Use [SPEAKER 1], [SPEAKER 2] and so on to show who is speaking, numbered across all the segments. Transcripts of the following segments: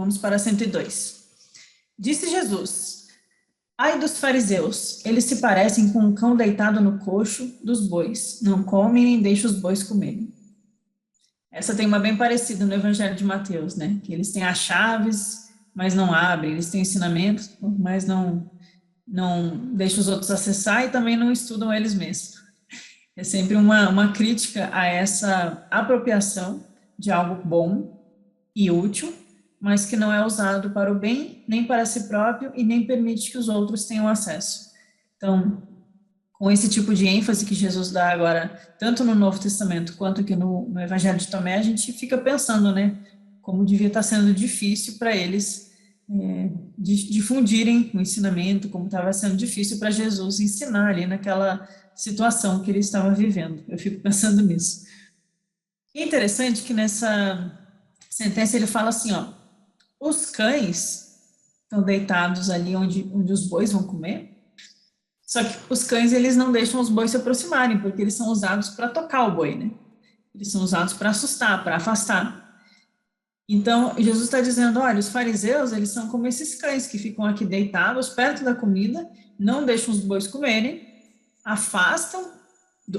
[SPEAKER 1] vamos para 102. Disse Jesus: ai dos fariseus, eles se parecem com um cão deitado no coxo dos bois, não comem nem deixam os bois comerem. Essa tem uma bem parecida no Evangelho de Mateus, né? Que eles têm as chaves, mas não abrem, eles têm ensinamentos, mas não deixam os outros acessar e também não estudam eles mesmos. É sempre uma crítica a essa apropriação de algo bom e útil, mas que não é usado para o bem, nem para si próprio e nem permite que os outros tenham acesso. Então, com esse tipo de ênfase que Jesus dá agora, tanto no Novo Testamento quanto aqui no Evangelho de Tomé, a gente fica pensando, né, como devia estar sendo difícil para eles difundirem o ensinamento, como estava sendo difícil para Jesus ensinar ali naquela situação que ele estava vivendo. Eu fico pensando nisso. E é interessante que nessa sentença ele fala assim, ó, os cães estão deitados ali onde os bois vão comer, só que os cães, eles não deixam os bois se aproximarem, porque eles são usados para tocar o boi, né? Eles são usados para assustar, para afastar. Então, Jesus está dizendo, olha, os fariseus, eles são como esses cães que ficam aqui deitados perto da comida, não deixam os bois comerem, afastam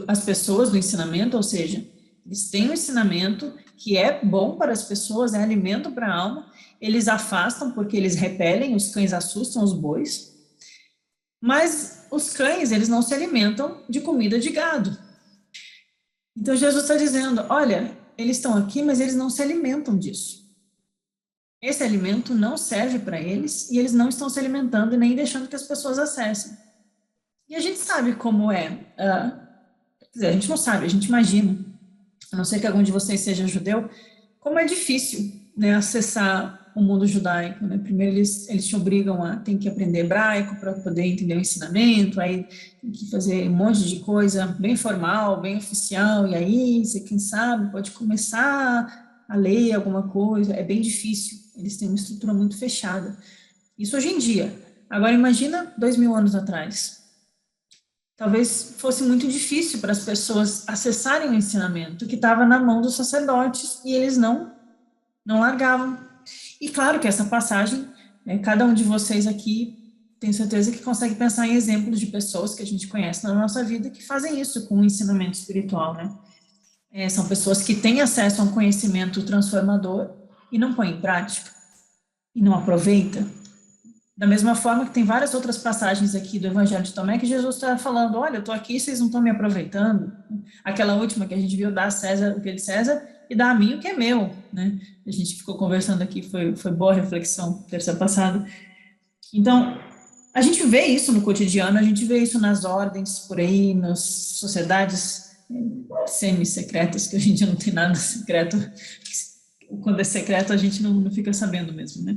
[SPEAKER 1] as pessoas do ensinamento, ou seja, eles têm um ensinamento que é bom para as pessoas, é alimento para a alma, eles afastam porque eles repelem, os cães assustam os bois, mas os cães, eles não se alimentam de comida de gado. Então, Jesus está dizendo, olha, eles estão aqui, mas eles não se alimentam disso. Esse alimento não serve para eles e eles não estão se alimentando e nem deixando que as pessoas acessem. E a gente sabe como é, quer dizer, a gente não sabe, a gente imagina, a não ser que algum de vocês seja judeu, como é difícil, né, acessar o mundo judaico, né? Primeiro eles te obrigam a ter que aprender hebraico para poder entender o ensinamento, aí tem que fazer um monte de coisa bem formal, bem oficial, e aí, você quem sabe, pode começar a ler alguma coisa, é bem difícil, eles têm uma estrutura muito fechada. Isso hoje em dia. Agora imagina 2000 anos atrás. Talvez fosse muito difícil para as pessoas acessarem o ensinamento que estava na mão dos sacerdotes e eles não largavam. E claro que essa passagem, né, cada um de vocês aqui tem certeza que consegue pensar em exemplos de pessoas que a gente conhece na nossa vida que fazem isso com o ensinamento espiritual, né? São pessoas que têm acesso a um conhecimento transformador e não põem em prática, e não aproveita. Da mesma forma que tem várias outras passagens aqui do Evangelho de Tomé que Jesus está falando, olha, eu estou aqui, vocês não estão me aproveitando. Aquela última que a gente viu, dá a César o que é de César e dá a mim o que é meu, né? A gente ficou conversando aqui, foi boa reflexão terça passada. Então, a gente vê isso no cotidiano, a gente vê isso nas ordens por aí, nas sociedades semi-secretas, que hoje em dia não tem nada secreto. Quando é secreto, a gente não fica sabendo mesmo, né?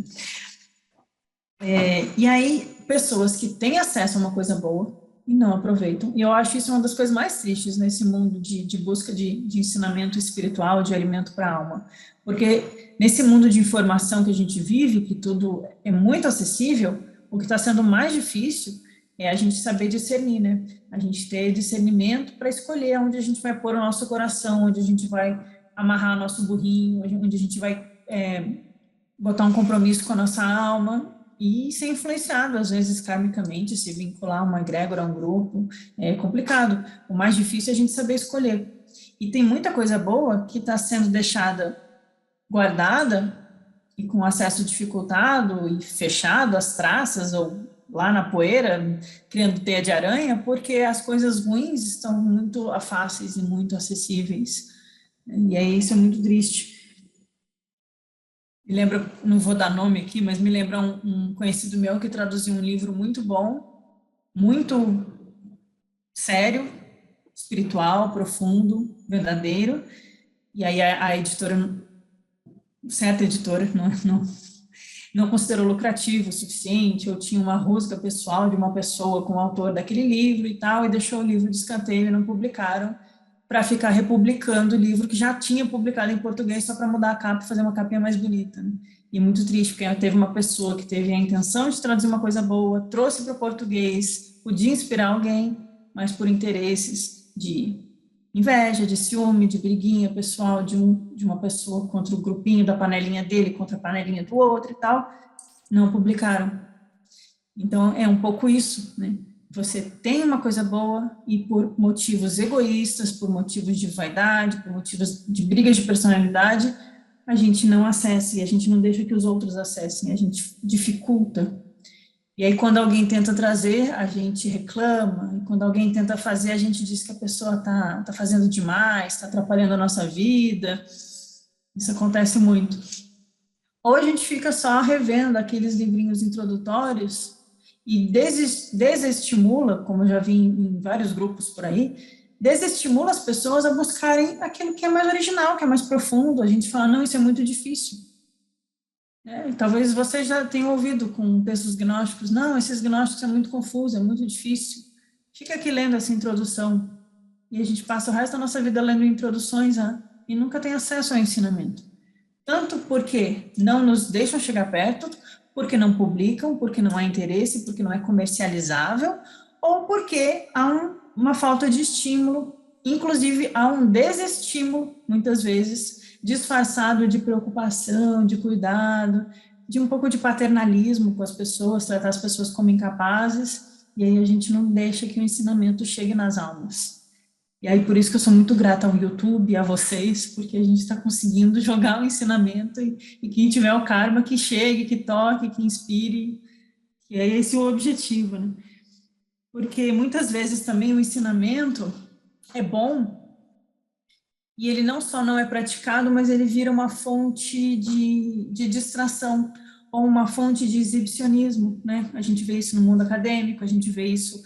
[SPEAKER 1] E aí, pessoas que têm acesso a uma coisa boa e não aproveitam. E eu acho isso uma das coisas mais tristes nesse mundo de busca de ensinamento espiritual, de alimento para a alma. Porque nesse mundo de informação que a gente vive, que tudo é muito acessível, o que está sendo mais difícil é a gente saber discernir, né? A gente ter discernimento para escolher onde a gente vai pôr o nosso coração, onde a gente vai amarrar nosso burrinho, onde a gente vai botar um compromisso com a nossa alma e ser influenciado, às vezes, karmicamente, se vincular a uma egrégora, a um grupo, é complicado. O mais difícil é a gente saber escolher. E tem muita coisa boa que está sendo deixada guardada e com acesso dificultado e fechado, as traças, ou lá na poeira, criando teia de aranha, porque as coisas ruins estão muito fáceis e muito acessíveis. E aí isso é muito triste. Me lembra, não vou dar nome aqui, mas me lembra um conhecido meu que traduziu um livro muito bom, muito sério, espiritual, profundo, verdadeiro, e aí a editora, certa editora, não considerou lucrativo o suficiente, ou tinha uma rusga pessoal de uma pessoa com o autor daquele livro e tal, e deixou o livro de escanteio e não publicaram, para ficar republicando o livro que já tinha publicado em português só para mudar a capa e fazer uma capinha mais bonita, né? E é muito triste, porque teve uma pessoa que teve a intenção de traduzir uma coisa boa, trouxe para o português, podia inspirar alguém, mas por interesses de inveja, de ciúme, de briguinha pessoal de uma pessoa contra o grupinho da panelinha dele, contra a panelinha do outro e tal, não publicaram. Então, é um pouco isso, né? Você tem uma coisa boa e por motivos egoístas, por motivos de vaidade, por motivos de brigas de personalidade, a gente não acessa e a gente não deixa que os outros acessem, a gente dificulta. E aí, quando alguém tenta trazer, a gente reclama, e quando alguém tenta fazer, a gente diz que a pessoa tá fazendo demais, está atrapalhando a nossa vida. Isso acontece muito. Ou a gente fica só revendo aqueles livrinhos introdutórios e desestimula, como eu já vi em vários grupos por aí, desestimula as pessoas a buscarem aquilo que é mais original, que é mais profundo. A gente fala, não, isso é muito difícil. Talvez você já tenha ouvido com textos gnósticos, não, esses gnósticos é muito confuso, é muito difícil. Fica aqui lendo essa introdução. E a gente passa o resto da nossa vida lendo introduções e nunca tem acesso ao ensinamento. Tanto porque não nos deixam chegar perto, porque não publicam, porque não há interesse, porque não é comercializável, ou porque há uma falta de estímulo, inclusive há um desestímulo, muitas vezes, disfarçado de preocupação, de cuidado, de um pouco de paternalismo com as pessoas, tratar as pessoas como incapazes, e aí a gente não deixa que o ensinamento chegue nas almas. E aí, por isso que eu sou muito grata ao YouTube, a vocês, porque a gente está conseguindo jogar o ensinamento e quem tiver o karma, que chegue, que toque, que inspire, que é esse o objetivo, né? Porque muitas vezes também o ensinamento é bom e ele não só não é praticado, mas ele vira uma fonte de distração ou uma fonte de exibicionismo, né? A gente vê isso no mundo acadêmico, a gente vê isso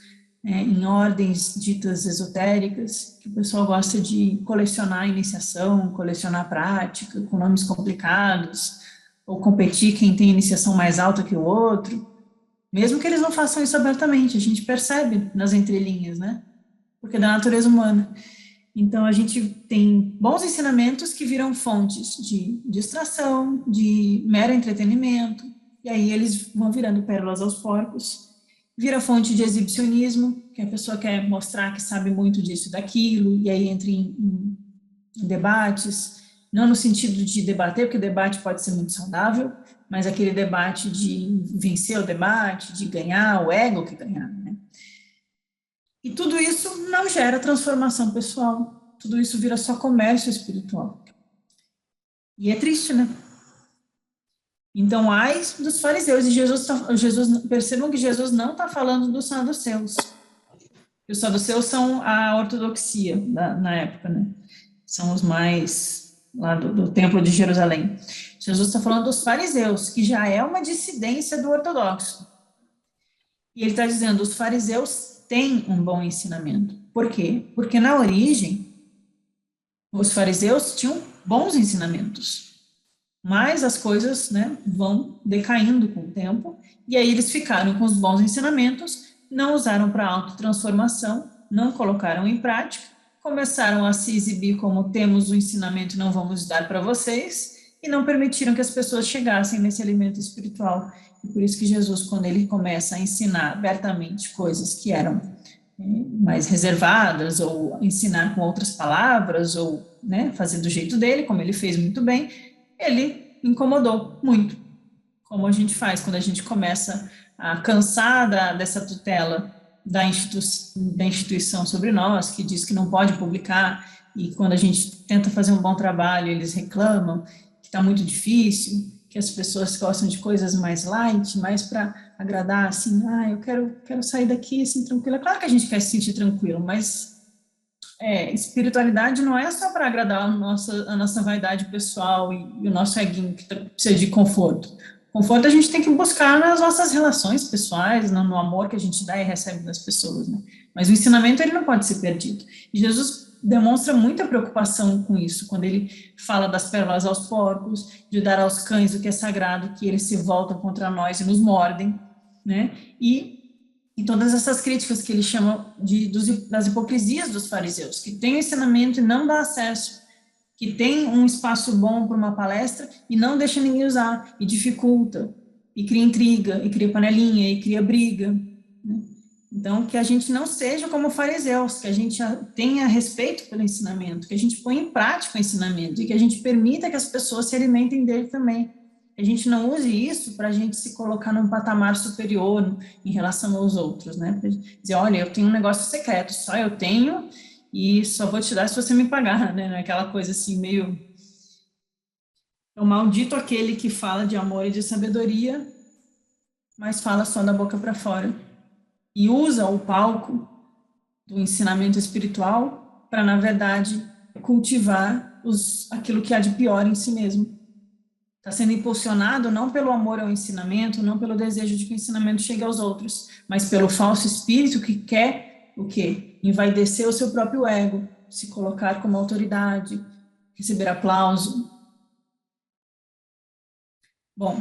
[SPEAKER 1] em ordens ditas esotéricas, que o pessoal gosta de colecionar iniciação, colecionar prática, com nomes complicados, ou competir quem tem iniciação mais alta que o outro, mesmo que eles não façam isso abertamente, a gente percebe nas entrelinhas, né? Porque é da natureza humana. Então, a gente tem bons ensinamentos que viram fontes de distração, de mero entretenimento, e aí eles vão virando pérolas aos porcos, vira fonte de exibicionismo, que a pessoa quer mostrar que sabe muito disso e daquilo, e aí entra em debates, não no sentido de debater, porque debate pode ser muito saudável, mas aquele debate de vencer o debate, de ganhar, o ego que ganhar, né? E tudo isso não gera transformação pessoal, tudo isso vira só comércio espiritual. E é triste, né? Então, ai dos fariseus, e percebam que Jesus não está falando dos saduceus. Os saduceus são a ortodoxia na época, né? São os mais lá do Templo de Jerusalém. Jesus está falando dos fariseus, que já é uma dissidência do ortodoxo. E ele está dizendo, os fariseus têm um bom ensinamento. Por quê? Porque na origem, os fariseus tinham bons ensinamentos, mas as coisas, né, vão decaindo com o tempo, e aí eles ficaram com os bons ensinamentos, não usaram para autotransformação, não colocaram em prática, começaram a se exibir como temos o ensinamento e não vamos dar para vocês, e não permitiram que as pessoas chegassem nesse alimento espiritual. E por isso que Jesus, quando ele começa a ensinar abertamente coisas que eram mais reservadas, ou ensinar com outras palavras, ou né, fazer do jeito dele, como ele fez muito bem, ele incomodou muito, como a gente faz quando a gente começa a cansar dessa tutela da instituição sobre nós, que diz que não pode publicar, e quando a gente tenta fazer um bom trabalho, eles reclamam que está muito difícil, que as pessoas gostam de coisas mais light, mais para agradar, assim, eu quero sair daqui assim tranquila. Claro que a gente quer se sentir tranquilo, mas espiritualidade não é só para agradar a nossa vaidade pessoal e o nosso eguinho que precisa de conforto. Conforto a gente tem que buscar nas nossas relações pessoais, no amor que a gente dá e recebe das pessoas, né? Mas o ensinamento, ele não pode ser perdido. E Jesus demonstra muita preocupação com isso, quando ele fala das pérolas aos porcos, de dar aos cães o que é sagrado, que eles se voltam contra nós e nos mordem, né? E todas essas críticas que ele chama das hipocrisias dos fariseus, que tem o ensinamento e não dá acesso, que tem um espaço bom para uma palestra e não deixa ninguém usar, e dificulta, e cria intriga, e cria panelinha, e cria briga, né? Então, que a gente não seja como fariseus, que a gente tenha respeito pelo ensinamento, que a gente ponha em prática o ensinamento e que a gente permita que as pessoas se alimentem dele também. Que a gente não use isso para a gente se colocar num patamar superior em relação aos outros, né? Pra dizer, olha, eu tenho um negócio secreto, só eu tenho e só vou te dar se você me pagar, né? Aquela coisa assim, meio... O maldito aquele que fala de amor e de sabedoria, mas fala só da boca para fora. E usa o palco do ensinamento espiritual para, na verdade, cultivar aquilo que há de pior em si mesmo. Está sendo impulsionado não pelo amor ao ensinamento, não pelo desejo de que o ensinamento chegue aos outros, mas pelo falso espírito que quer o quê? Envaidecer o seu próprio ego, se colocar como autoridade, receber aplauso. Bom,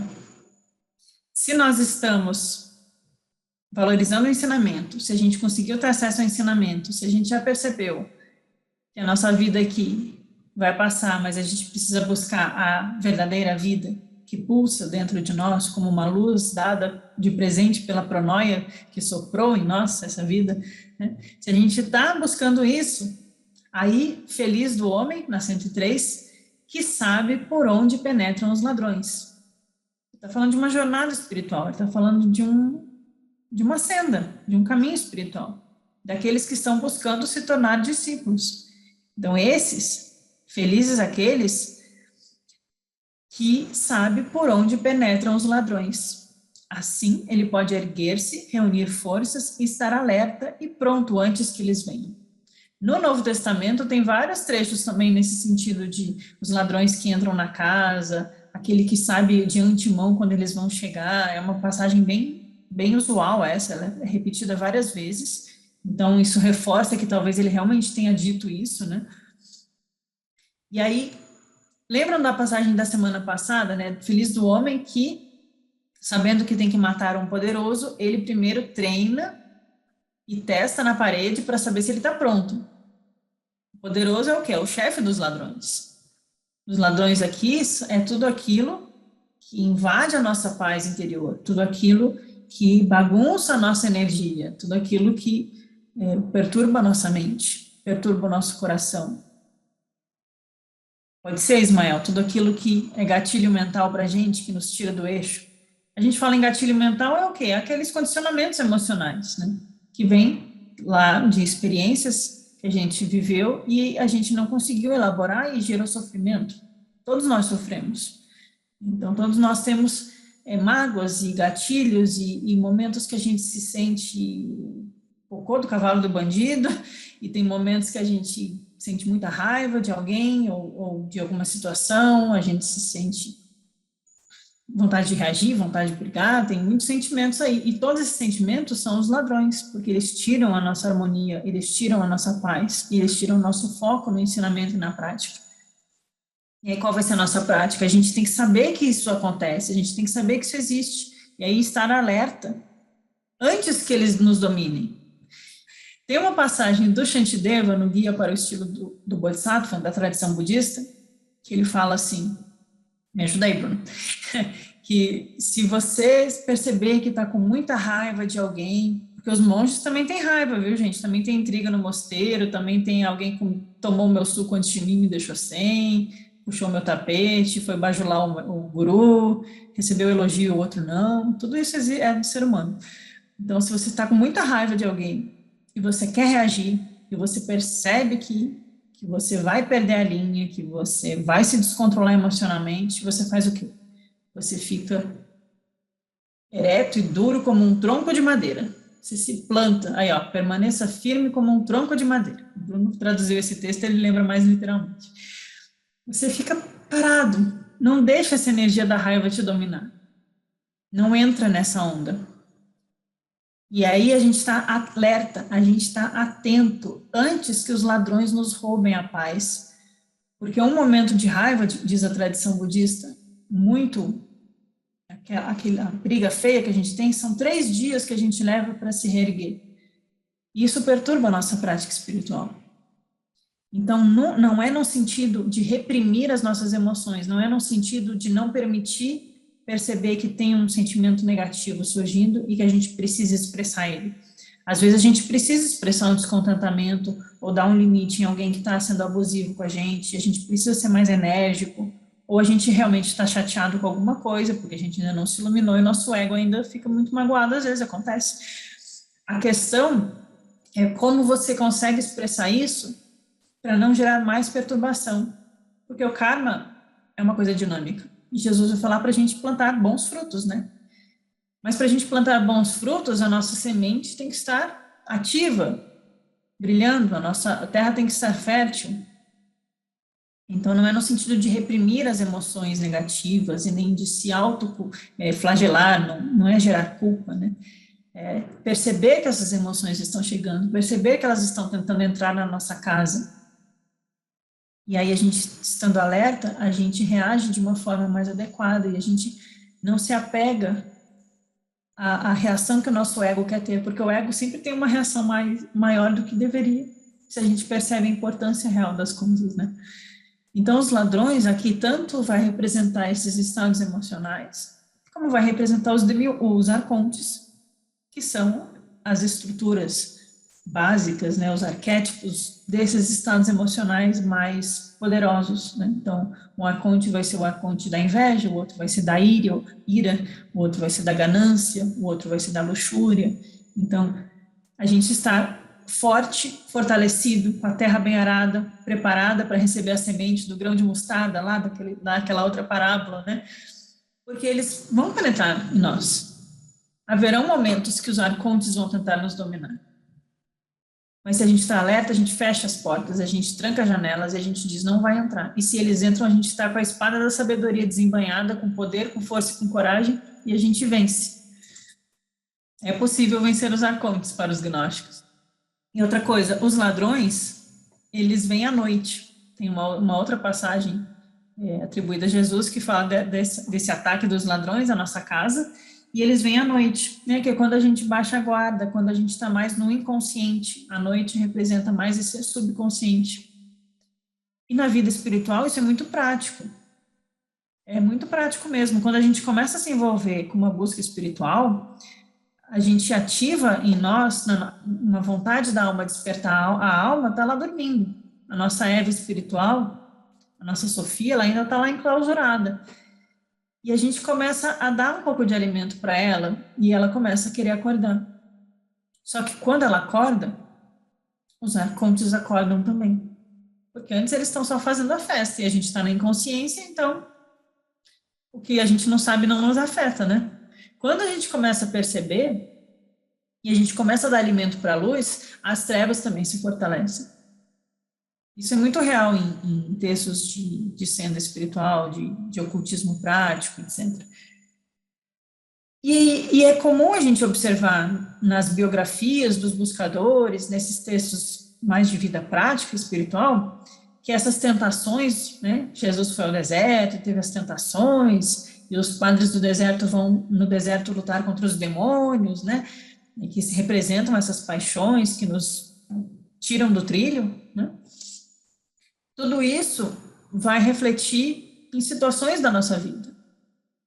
[SPEAKER 1] se nós estamos valorizando o ensinamento, se a gente conseguiu ter acesso ao ensinamento, se a gente já percebeu que a nossa vida aqui vai passar, mas a gente precisa buscar a verdadeira vida que pulsa dentro de nós como uma luz dada de presente pela pronoia que soprou em nós essa vida, né? Se a gente está buscando isso, aí feliz do homem, na 103, que sabe por onde penetram os ladrões. Está falando de uma jornada espiritual, está falando de uma senda, de um caminho espiritual, daqueles que estão buscando se tornar discípulos. Então, felizes aqueles que sabem por onde penetram os ladrões. Assim, ele pode erguer-se, reunir forças e estar alerta e pronto antes que eles venham. No Novo Testamento tem vários trechos também nesse sentido de os ladrões que entram na casa, aquele que sabe de antemão quando eles vão chegar. É uma passagem bem usual essa, ela é repetida várias vezes. Então, isso reforça que talvez ele realmente tenha dito isso, né? E aí, lembram da passagem da semana passada, né? Feliz do homem que, sabendo que tem que matar um poderoso, ele primeiro treina e testa na parede para saber se ele está pronto. O poderoso é o quê? É o chefe dos ladrões. Os ladrões aqui é tudo aquilo que invade a nossa paz interior, tudo aquilo que bagunça a nossa energia, tudo aquilo que perturba a nossa mente, perturba o nosso coração. Pode ser, Ismael, tudo aquilo que é gatilho mental para a gente, que nos tira do eixo. A gente fala em gatilho mental é o quê? Aqueles condicionamentos emocionais, né? Que vêm lá de experiências que a gente viveu e a gente não conseguiu elaborar e gerou sofrimento. Todos nós sofremos. Então, todos nós temos mágoas e gatilhos e momentos que a gente se sente cocô do cavalo do bandido, e tem momentos que a gente sente muita raiva de alguém ou de alguma situação, a gente se sente vontade de reagir, vontade de brigar, tem muitos sentimentos aí, e todos esses sentimentos são os ladrões, porque eles tiram a nossa harmonia, eles tiram a nossa paz, e eles tiram o nosso foco no ensinamento e na prática. E aí, qual vai ser a nossa prática? A gente tem que saber que isso acontece, a gente tem que saber que isso existe, e aí estar alerta antes que eles nos dominem. Tem uma passagem do Shantideva, no Guia para o Estilo do Bodhisattva, da tradição budista, que ele fala assim, me ajuda aí, Bruno, que se você perceber que está com muita raiva de alguém, porque os monges também têm raiva, viu, gente? Também tem intriga no mosteiro, também tem alguém que tomou o meu suco antes de mim e me deixou sem, puxou meu tapete, foi bajular o guru, recebeu elogio, o outro não. Tudo isso é do ser humano. Então, se você está com muita raiva de alguém e você quer reagir, e você percebe que você vai perder a linha, que você vai se descontrolar emocionalmente, você faz o quê? Você fica ereto e duro como um tronco de madeira. Você se planta, aí ó, permaneça firme como um tronco de madeira. O Bruno traduziu esse texto, ele lembra mais literalmente. Você fica parado, não deixa essa energia da raiva te dominar. Não entra nessa onda. E aí a gente está alerta, a gente está atento antes que os ladrões nos roubem a paz. Porque um momento de raiva, diz a tradição budista, aquela briga feia que a gente tem, são 3 dias que a gente leva para se reerguer. E isso perturba a nossa prática espiritual. Então, não é no sentido de reprimir as nossas emoções, não é no sentido de não permitir perceber que tem um sentimento negativo surgindo e que a gente precisa expressar ele. Às vezes a gente precisa expressar um descontentamento ou dar um limite em alguém que está sendo abusivo com a gente precisa ser mais enérgico, ou a gente realmente está chateado com alguma coisa, porque a gente ainda não se iluminou e nosso ego ainda fica muito magoado, às vezes acontece. A questão é como você consegue expressar isso para não gerar mais perturbação, porque o karma é uma coisa dinâmica. E Jesus vai falar para a gente plantar bons frutos, né? Mas para a gente plantar bons frutos, a nossa semente tem que estar ativa, brilhando, a terra tem que estar fértil. Então, não é no sentido de reprimir as emoções negativas e nem de se auto-flagelar, não é gerar culpa, né? É perceber que essas emoções estão chegando, perceber que elas estão tentando entrar na nossa casa. E aí, a gente, estando alerta, a gente reage de uma forma mais adequada e a gente não se apega à reação que o nosso ego quer ter, porque o ego sempre tem uma reação maior do que deveria, se a gente percebe a importância real das coisas, né? Então, os ladrões aqui tanto vai representar esses estados emocionais, como vai representar os arcontes, que são as estruturas básicas, né, os arquétipos desses estados emocionais mais poderosos, né? Então, um arconte vai ser o arconte da inveja, o outro vai ser da ira, o outro vai ser da ganância, o outro vai ser da luxúria. Então, a gente está forte, fortalecido, com a terra bem arada, preparada para receber a semente do grão de mostarda lá daquela outra parábola, né? Porque eles vão penetrar em nós. Haverão momentos que os arcontes vão tentar nos dominar. Mas se a gente está alerta, a gente fecha as portas, a gente tranca as janelas e a gente diz, não vai entrar. E se eles entram, a gente está com a espada da sabedoria desembainhada, com poder, com força e com coragem, e a gente vence. É possível vencer os arcontes para os gnósticos. E outra coisa, os ladrões, eles vêm à noite. Tem uma outra passagem atribuída a Jesus que fala desse ataque dos ladrões à nossa casa, e eles vêm à noite, né? Que é quando a gente baixa a guarda, quando a gente está mais no inconsciente. A noite representa mais esse subconsciente. E na vida espiritual isso é muito prático. É muito prático mesmo. Quando a gente começa a se envolver com uma busca espiritual, a gente ativa em nós uma vontade da alma despertar. A alma está lá dormindo. A nossa Eva espiritual, a nossa Sofia, ela ainda está lá enclausurada. E a gente começa a dar um pouco de alimento para ela e ela começa a querer acordar. Só que quando ela acorda, os arcontes acordam também. Porque antes eles estão só fazendo a festa e a gente está na inconsciência, então o que a gente não sabe não nos afeta, né? Quando a gente começa a perceber e a gente começa a dar alimento para a luz, as trevas também se fortalecem. Isso é muito real em textos de senda espiritual, de ocultismo prático, etc. E é comum a gente observar nas biografias dos buscadores, nesses textos mais de vida prática espiritual, que essas tentações, né? Jesus foi ao deserto, teve as tentações, e os padres do deserto vão no deserto lutar contra os demônios, né? E que se representam essas paixões que nos tiram do trilho, né? Tudo isso vai refletir em situações da nossa vida.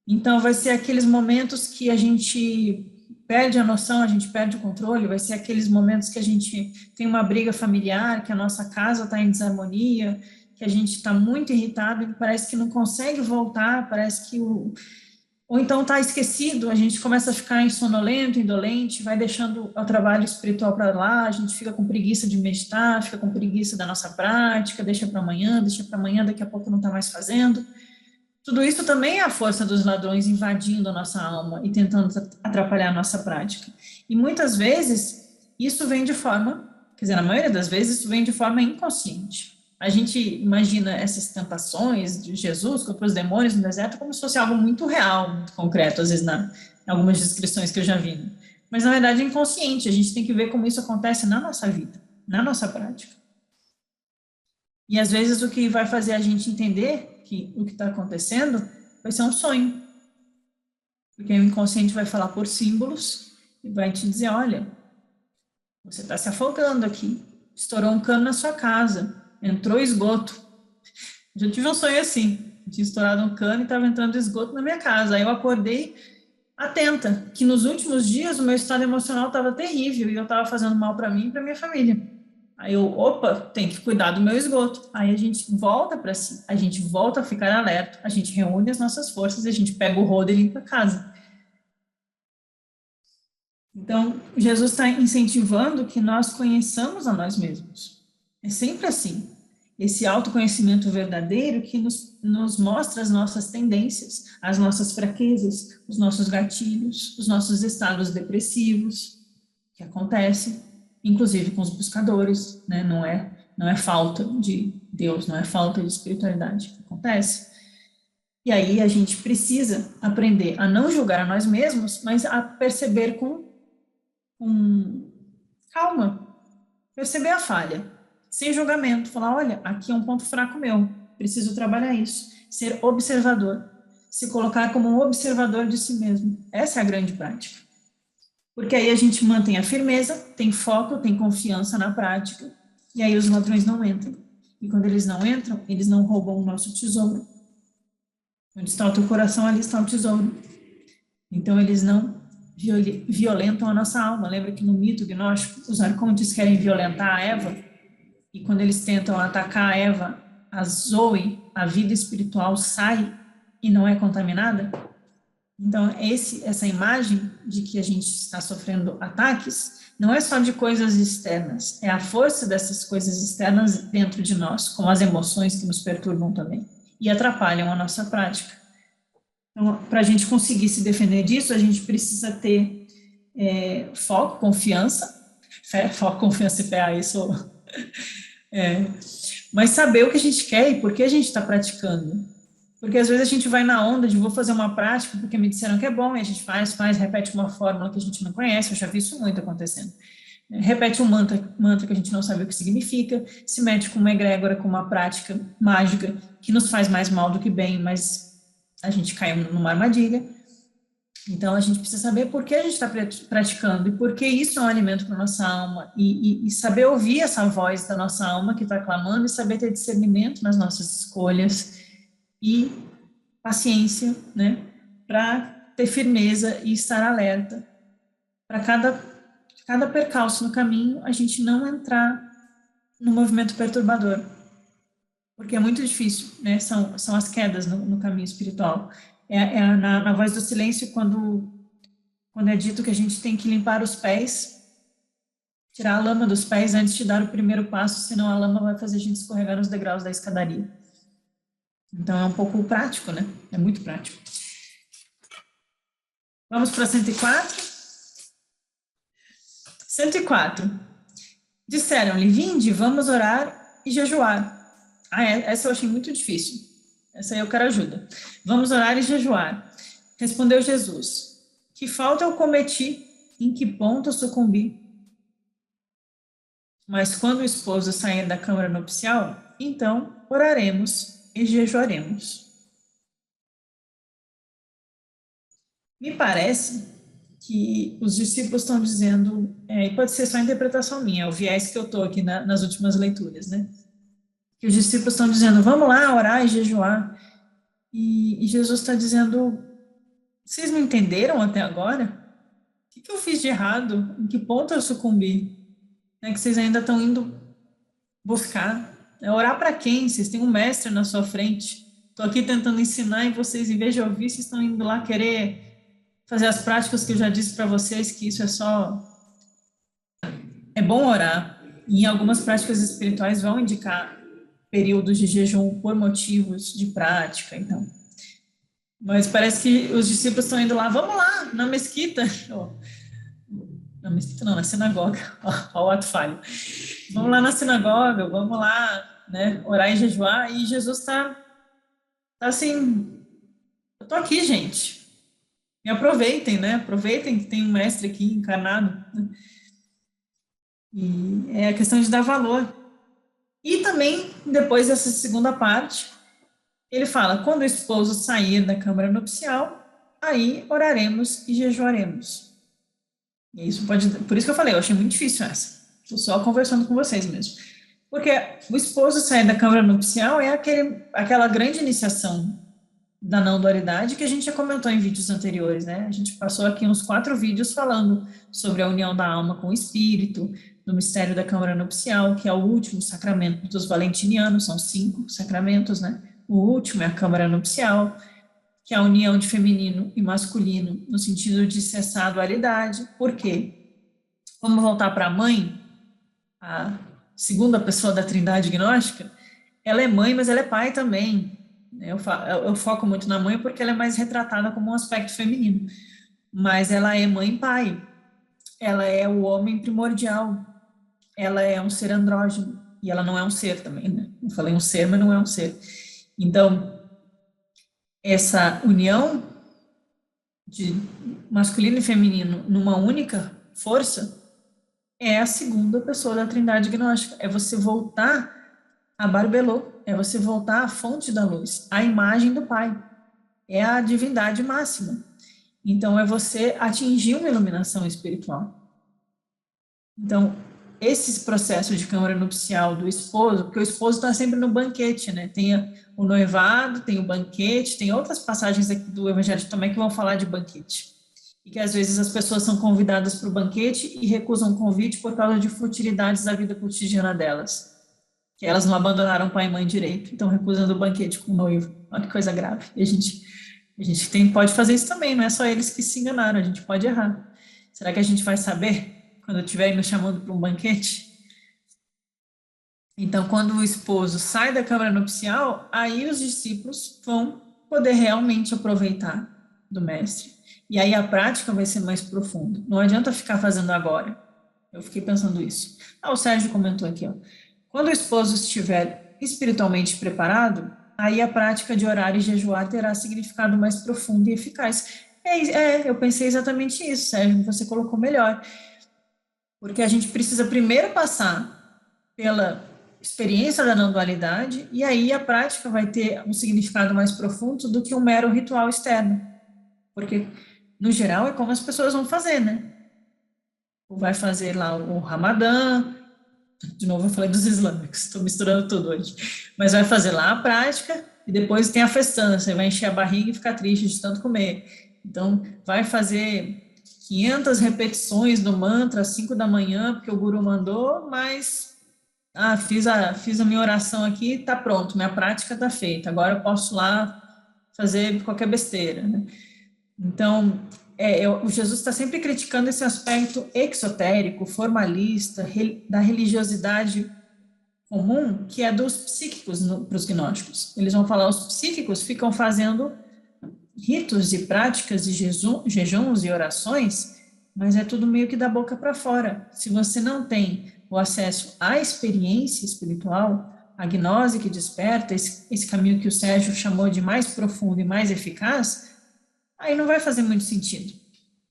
[SPEAKER 1] Então, vai ser aqueles momentos que a gente perde a noção, a gente perde o controle, vai ser aqueles momentos que a gente tem uma briga familiar, que a nossa casa está em desarmonia, que a gente está muito irritado e parece que não consegue voltar, parece que ou então está esquecido, a gente começa a ficar insonolento, indolente, vai deixando o trabalho espiritual para lá, a gente fica com preguiça de meditar, fica com preguiça da nossa prática, deixa para amanhã, daqui a pouco não está mais fazendo. Tudo isso também é a força dos ladrões invadindo a nossa alma e tentando atrapalhar a nossa prática. E muitas vezes isso vem de forma, quer dizer, na maioria das vezes isso vem de forma inconsciente. A gente imagina essas tentações de Jesus contra os demônios no deserto como se fosse algo muito real, muito concreto, às vezes em algumas descrições que eu já vi. Mas na verdade é inconsciente, a gente tem que ver como isso acontece na nossa vida, na nossa prática. E às vezes o que vai fazer a gente entender que o que está acontecendo vai ser um sonho. Porque o inconsciente vai falar por símbolos e vai te dizer, olha, você está se afogando aqui, estourou um cano na sua casa, entrou esgoto. Já tive um sonho assim, tinha estourado um cano e estava entrando esgoto na minha casa. Aí eu acordei atenta, que nos últimos dias o meu estado emocional estava terrível e eu estava fazendo mal para mim e para minha família. Aí eu, opa, tem que cuidar do meu esgoto. Aí a gente volta para si, a gente volta a ficar alerta, a gente reúne as nossas forças e a gente pega o rodo e limpa a casa. Então, Jesus está incentivando que nós conheçamos a nós mesmos. É sempre assim. Esse autoconhecimento verdadeiro que nos mostra as nossas tendências, as nossas fraquezas, os nossos gatilhos, os nossos estados depressivos, que acontece, inclusive com os buscadores, né? Não é falta de Deus, não é falta de espiritualidade que acontece. E aí a gente precisa aprender a não julgar a nós mesmos, mas a perceber com calma, perceber a falha, sem julgamento, falar, olha, aqui é um ponto fraco meu, preciso trabalhar isso, ser observador, se colocar como um observador de si mesmo. Essa é a grande prática. Porque aí a gente mantém a firmeza, tem foco, tem confiança na prática, e aí os ladrões não entram. E quando eles não entram, eles não roubam o nosso tesouro. Onde está o teu coração, ali está o tesouro. Então eles não violentam a nossa alma. Lembra que no mito gnóstico, os arcontes querem violentar a Eva, e quando eles tentam atacar a Eva, a Zoe, a vida espiritual, sai e não é contaminada? Então, essa imagem de que a gente está sofrendo ataques não é só de coisas externas, é a força dessas coisas externas dentro de nós, como as emoções que nos perturbam também, e atrapalham a nossa prática. Então, para a gente conseguir se defender disso, a gente precisa ter foco, confiança, foco, confiança e fé, isso mas saber o que a gente quer e por que a gente está praticando. Porque às vezes a gente vai na onda de vou fazer uma prática porque me disseram que é bom, e a gente faz, repete uma fórmula que a gente não conhece, eu já vi isso muito acontecendo. Repete um mantra que a gente não sabe o que significa, se mete com uma egrégora, com uma prática mágica que nos faz mais mal do que bem, mas a gente cai numa armadilha. Então, a gente precisa saber por que a gente está praticando e por que isso é um alimento para a nossa alma, e saber ouvir essa voz da nossa alma que está clamando, e saber ter discernimento nas nossas escolhas e paciência, né, para ter firmeza e estar alerta para cada percalço no caminho, a gente não entrar no movimento perturbador, porque é muito difícil, né, são as quedas no caminho espiritual. Na voz do silêncio, quando é dito que a gente tem que limpar os pés, tirar a lama dos pés antes de dar o primeiro passo, senão a lama vai fazer a gente escorregar nos degraus da escadaria. Então é um pouco prático, né? É muito prático. Vamos para 104? 104. Disseram-lhe, vinde, vamos orar e jejuar. Essa eu achei muito difícil. Essa aí eu quero ajuda. Vamos orar e jejuar. Respondeu Jesus, que falta eu cometi, em que ponto eu sucumbi? Mas quando o esposo sair da câmara nupcial, então oraremos e jejuaremos. Me parece que os discípulos estão dizendo, e pode ser só a interpretação minha, é o viés que eu estou aqui nas últimas leituras, né? Que os discípulos estão dizendo, vamos lá orar e jejuar. E Jesus está dizendo, vocês não entenderam até agora? O que eu fiz de errado? Em que ponto eu sucumbi? É que vocês ainda estão indo buscar. Orar para quem? Vocês têm um mestre na sua frente. Estou aqui tentando ensinar e vocês, em vez de ouvir, vocês estão indo lá querer fazer as práticas que eu já disse para vocês, que isso é só... É bom orar. E em algumas práticas espirituais vão indicar períodos de jejum por motivos de prática, então. Mas parece que os discípulos estão indo lá, vamos lá, na mesquita. Na mesquita não, na sinagoga. Olha o ato falho. Vamos lá na sinagoga, vamos lá, né, orar e jejuar. E Jesus está assim, eu estou aqui, gente. Me aproveitem, né? Aproveitem que tem um mestre aqui encarnado. Né? E é a questão de dar valor. E também, depois dessa segunda parte, ele fala, quando o esposo sair da câmara nupcial, aí oraremos e jejuaremos. E isso pode, por isso que eu falei, eu achei muito difícil essa. Estou só conversando com vocês mesmo. Porque o esposo sair da câmara nupcial é aquela grande iniciação da não dualidade, que a gente já comentou em vídeos anteriores, né? A gente passou aqui uns 4 vídeos falando sobre a união da alma com o espírito, do mistério da câmara nupcial, que é o último sacramento dos valentinianos, são 5 sacramentos, né? O último é a câmara nupcial, que é a união de feminino e masculino, no sentido de cessar a dualidade. Por quê? Vamos voltar para a mãe, a segunda pessoa da trindade gnóstica. Ela é mãe, mas ela é pai também. Eu foco muito na mãe porque ela é mais retratada como um aspecto feminino, mas ela é mãe e pai. Ela é o homem primordial. Ela é um ser andrógeno e ela não é um ser também, né? Eu falei um ser, mas não é um ser. Então, essa união de masculino e feminino numa única força é a segunda pessoa da trindade gnóstica. É você voltar a Barbelô, é você voltar à fonte da luz, à imagem do Pai. É a divindade máxima. Então, é você atingir uma iluminação espiritual. Então, esse processo de câmara nupcial do esposo, porque o esposo está sempre no banquete, né? Tem o noivado, tem o banquete, tem outras passagens aqui do Evangelho também que vão falar de banquete. E que às vezes as pessoas são convidadas para o banquete e recusam o convite por causa de futilidades da vida cotidiana delas. Que elas não abandonaram pai e mãe direito, então recusando o banquete com o noivo. Olha que coisa grave. E a gente pode fazer isso também, não é só eles que se enganaram, a gente pode errar. Será que a gente vai saber quando estiver nos chamando para um banquete? Então, quando o esposo sai da câmara nupcial, aí os discípulos vão poder realmente aproveitar do mestre. E aí a prática vai ser mais profunda. Não adianta ficar fazendo agora. Eu fiquei pensando isso. O Sérgio comentou aqui, ó. Quando o esposo estiver espiritualmente preparado, aí a prática de orar e jejuar terá significado mais profundo e eficaz. Eu pensei exatamente isso, Sérgio, você colocou melhor. Porque a gente precisa primeiro passar pela experiência da não dualidade, e aí a prática vai ter um significado mais profundo do que um mero ritual externo. Porque, no geral, é como as pessoas vão fazer, né? Vai fazer lá o Ramadã, de novo eu falei dos islâmicos, estou misturando tudo hoje, mas vai fazer lá a prática e depois tem a festança, você vai encher a barriga e ficar triste de tanto comer. Então, vai fazer 500 repetições do mantra às 5 da manhã, porque o guru mandou, mas fiz a minha oração aqui, tá pronto, minha prática tá feita, agora eu posso lá fazer qualquer besteira, né? Então, o Jesus está sempre criticando esse aspecto exotérico, formalista, da religiosidade comum, que é dos psíquicos para os gnósticos. Eles vão falar, os psíquicos ficam fazendo ritos e práticas de jejuns e orações, mas é tudo meio que da boca para fora. Se você não tem o acesso à experiência espiritual, a gnose que desperta, esse caminho que o Sérgio chamou de mais profundo e mais eficaz, aí não vai fazer muito sentido.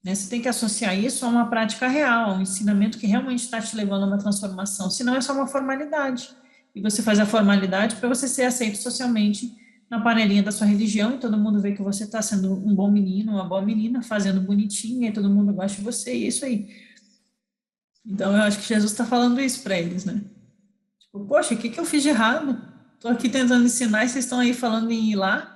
[SPEAKER 1] Né? Você tem que associar isso a uma prática real, a um ensinamento que realmente está te levando a uma transformação, senão é só uma formalidade. E você faz a formalidade para você ser aceito socialmente na panelinha da sua religião, e todo mundo vê que você está sendo um bom menino, uma boa menina, fazendo bonitinho, e todo mundo gosta de você, e é isso aí. Então, eu acho que Jesus está falando isso para eles, né? Tipo, poxa, o que eu fiz de errado? Estou aqui tentando ensinar e vocês estão aí falando em ir lá.